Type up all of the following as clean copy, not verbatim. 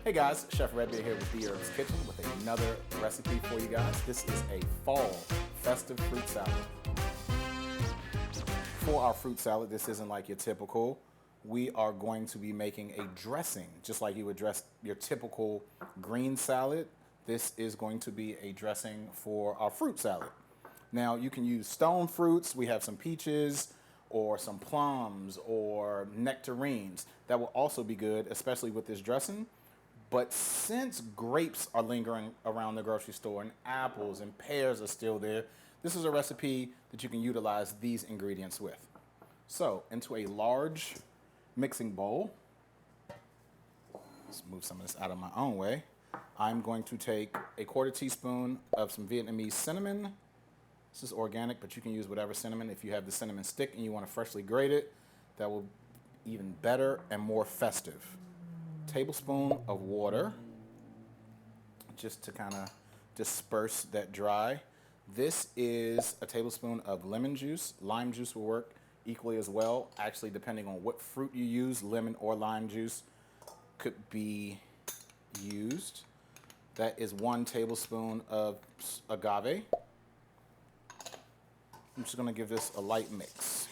Hey guys, Chef Redbeard here with Dherbs Kitchen with another recipe for you guys. This is a fall festive fruit salad. For our fruit salad, this isn't like your typical. We are going to be making a dressing, just like you would dress your typical green salad. This is going to be a dressing for our fruit salad. Now you can use stone fruits. We have some peaches or some plums or nectarines. That will also be good, especially with this dressing. But since grapes are lingering around the grocery store and apples and pears are still there, this is a recipe that you can utilize these ingredients with. So into a large mixing bowl, let's move some of this out of my own way. I'm going to take a 1/4 teaspoon of some Vietnamese cinnamon. This is organic, but you can use whatever cinnamon. If you have the cinnamon stick and you want to freshly grate it, that will be even better and more festive. Tablespoon of water, just to kind of disperse that dry. This is a tablespoon of lemon juice. Lime juice will work equally as well. Actually, depending on what fruit you use, lemon or lime juice could be used. That is 1 tablespoon of agave. I'm just going to give this a light mix.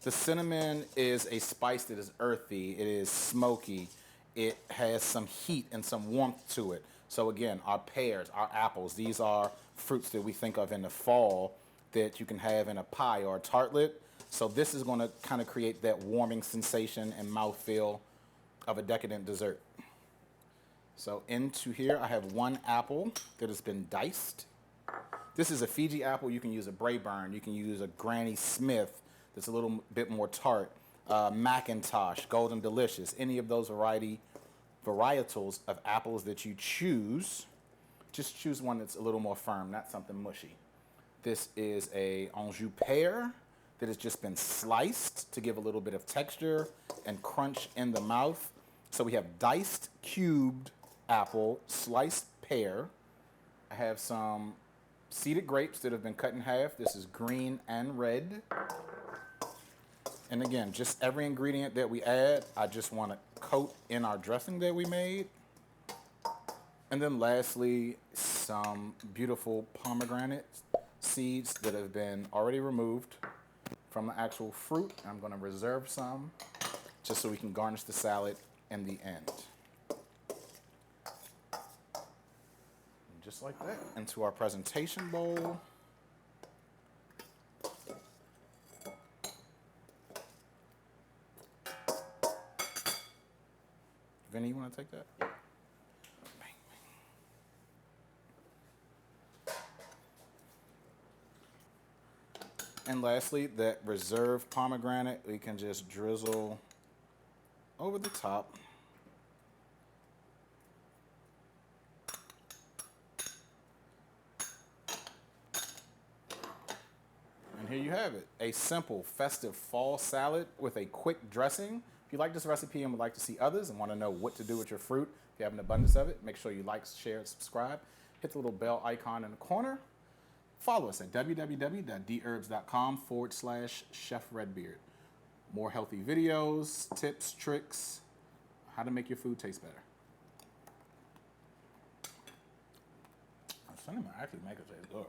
The cinnamon is a spice that is earthy, it is smoky, it has some heat and some warmth to it. So again, our pears, our apples, these are fruits that we think of in the fall that you can have in a pie or a tartlet. So this is going to kind of create that warming sensation and mouthfeel of a decadent dessert. So into here I have 1 apple that has been diced. This is a Fiji apple. You can use a Braeburn, you can use a Granny Smith that's a little bit more tart, Macintosh, Golden Delicious, any of those varietals of apples that you choose. Just choose one that's a little more firm, not something mushy. This is a Anjou pear that has just been sliced to give a little bit of texture and crunch in the mouth. So we have diced, cubed apple, sliced pear. I have some seeded grapes that have been cut in half. This is green and red. And again, just every ingredient that we add, I just want to coat in our dressing that we made. And then lastly, some beautiful pomegranate seeds that have been already removed from the actual fruit. I'm going to reserve some just so we can garnish the salad in the end. And just like that, into our presentation bowl. Vinny, you want to take that? Yeah. And lastly, that reserved pomegranate, we can just drizzle over the top. And here you have it, a simple festive fall salad with a quick dressing. If you like this recipe and would like to see others and want to know what to do with your fruit, if you have an abundance of it, make sure you like, share, and subscribe. Hit the little bell icon in the corner. Follow us at www.dherbs.com/Chef Redbeard. More healthy videos, tips, tricks, how to make your food taste better. Cinnamon actually makes it taste good.